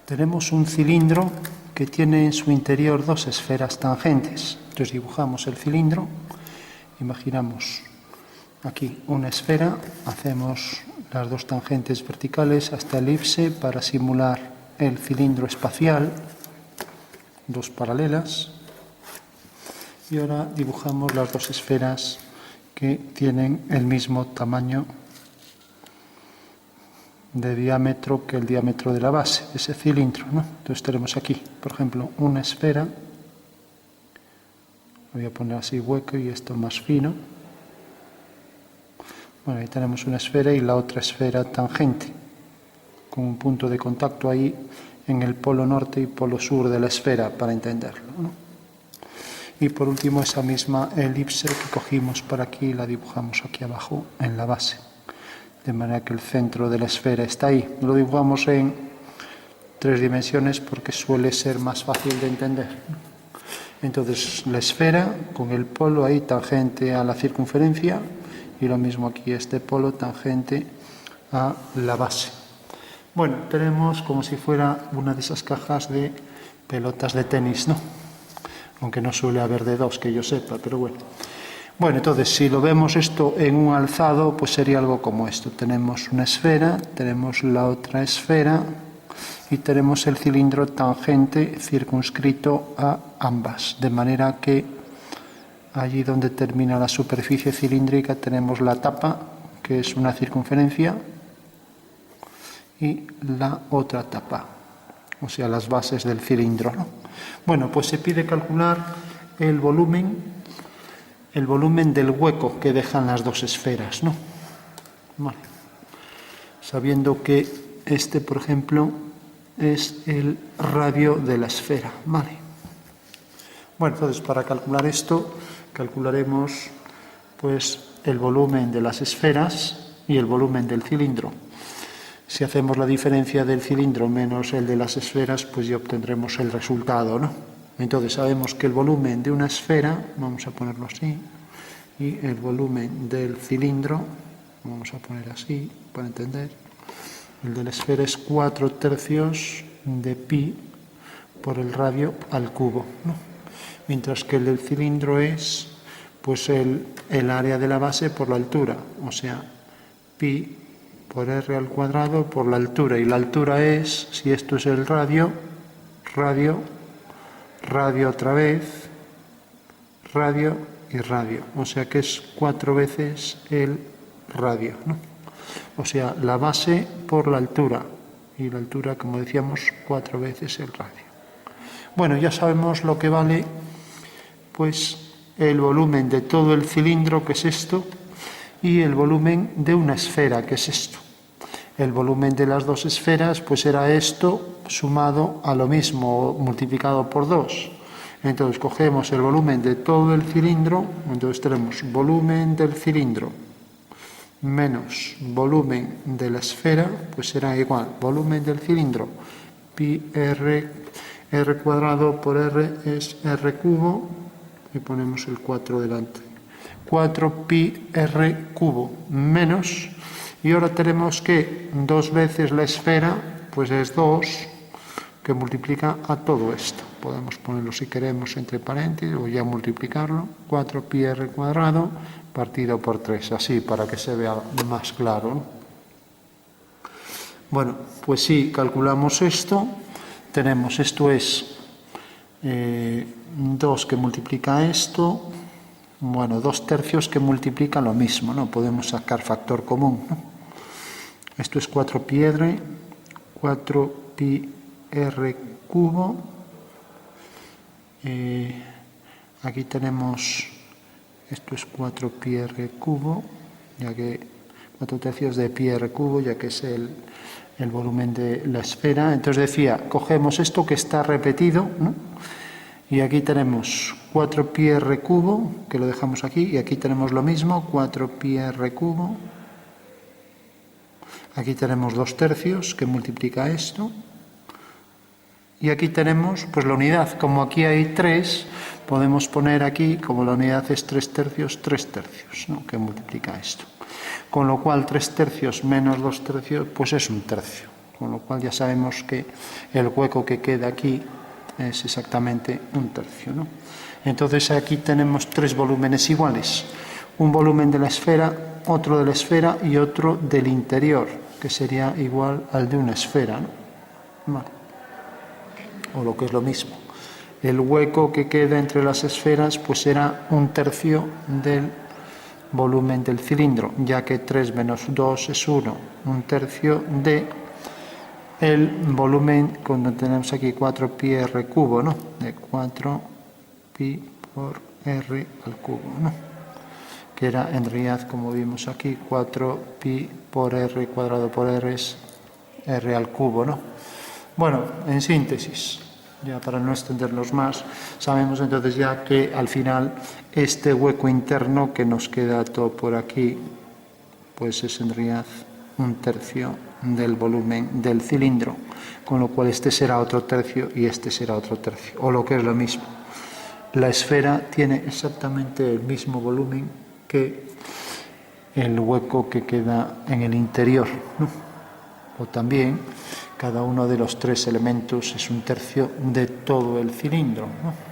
Tenemos un cilindro que tiene en su interior dos esferas tangentes. Entonces dibujamos el cilindro, imaginamos aquí una esfera, hacemos las dos tangentes verticales hasta elipse para simular el cilindro espacial, dos paralelas, y ahora dibujamos las dos esferas que tienen el mismo tamaño de diámetro que el diámetro de la base de ese cilindro, ¿no? Entonces tenemos aquí, por ejemplo, una esfera, voy a poner así hueco y esto más fino. Bueno, ahí tenemos una esfera y la otra esfera tangente, con un punto de contacto ahí en el polo norte y polo sur de la esfera, para entenderlo, ¿no? Y por último, esa misma elipse que cogimos para aquí, la dibujamos aquí abajo en la base, de manera que el centro de la esfera está ahí. Lo dibujamos en 3 dimensiones porque suele ser más fácil de entender. Entonces, la esfera con el polo ahí tangente a la circunferencia, y lo mismo aquí, este polo tangente a la base. Bueno, tenemos como si fuera una de esas cajas de pelotas de tenis, ¿no? Aunque no suele haber de dos, que yo sepa, pero bueno. Bueno, entonces, si lo vemos esto en un alzado, pues sería algo como esto. Tenemos una esfera, tenemos la otra esfera y tenemos el cilindro tangente circunscrito a ambas, de manera que allí donde termina la superficie cilíndrica tenemos la tapa, que es una circunferencia, y la otra tapa, o sea, las bases del cilindro, ¿no? Bueno, pues se pide calcular el volumen del hueco que dejan las dos esferas, ¿no? Vale. Sabiendo que este, por ejemplo, es el radio de la esfera, ¿vale? Bueno, entonces para calcular esto, calcularemos pues el volumen de las esferas y el volumen del cilindro. Si hacemos la diferencia del cilindro menos el de las esferas, pues ya obtendremos el resultado, ¿no? Entonces sabemos que el volumen de una esfera, vamos a ponerlo así, y el volumen del cilindro, vamos a poner así para entender, el de la esfera es 4/3 de pi por el radio al cubo, ¿no? Mientras que el del cilindro es pues el área de la base por la altura, o sea, pi por r al cuadrado por la altura, y la altura es, si esto es el radio otra vez, radio y radio, o sea que es 4 veces el radio, ¿no? O sea, la base por la altura, y la altura, como decíamos, 4 veces el radio. Bueno, ya sabemos lo que vale pues el volumen de todo el cilindro, que es esto, y el volumen de una esfera, que es esto. El volumen de las dos esferas pues era esto sumado a lo mismo, multiplicado por 2. Entonces cogemos el volumen de todo el cilindro, entonces tenemos volumen del cilindro menos volumen de la esfera, pues será igual, volumen del cilindro, pi r cuadrado por r es r cubo, y ponemos el 4 delante. 4 pi r cubo menos, y ahora tenemos que 2 veces la esfera, pues es 2, que multiplica a todo esto. Podemos ponerlo si queremos entre paréntesis o ya multiplicarlo. 4 pi r cuadrado partido por 3, así para que se vea más claro, ¿no? Bueno, pues si calculamos esto, tenemos, esto es 2 que multiplica esto, bueno, 2/3 que multiplica lo mismo, ¿no? Podemos sacar factor común, ¿no? Esto es 4 pi r cubo. Aquí tenemos, esto es 4 pi r cubo, ya que 4/3 de pi r cubo, ya que es el volumen de la esfera. Entonces decía, cogemos esto que está repetido, ¿no? Y aquí tenemos 4 pi r cubo, que lo dejamos aquí, y aquí tenemos lo mismo, 4 pi r cubo. Aquí tenemos 2/3 que multiplica esto. Y aquí tenemos pues la unidad. Como aquí hay 3, podemos poner aquí, como la unidad es 3/3, 3/3, ¿no? Que multiplica esto. Con lo cual 3/3 menos 2/3 pues es 1/3. con lo cual ya sabemos que el hueco que queda aquí es exactamente 1/3, ¿no? Entonces aquí tenemos tres volúmenes iguales, un volumen de la esfera, otro de la esfera y otro del interior, que sería igual al de una esfera, ¿no? Vale. O lo que es lo mismo, el hueco que queda entre las esferas pues será 1/3 del volumen del cilindro, ya que 3 menos 2 es 1, 1/3 de el volumen, cuando tenemos aquí 4πr cubo, ¿no? De 4pi por r al cubo, ¿no? Que era en realidad, como vimos aquí, 4pi por r cuadrado por r es r al cubo, ¿no? Bueno, en síntesis, ya para no extendernos más, sabemos entonces ya que al final este hueco interno que nos queda todo por aquí, pues es en realidad 1/3 del volumen del cilindro, con lo cual este será otro tercio y este será otro tercio, o lo que es lo mismo. La esfera tiene exactamente el mismo volumen que el hueco que queda en el interior, ¿no? O también cada uno de los tres elementos es 1/3 de todo el cilindro, ¿no?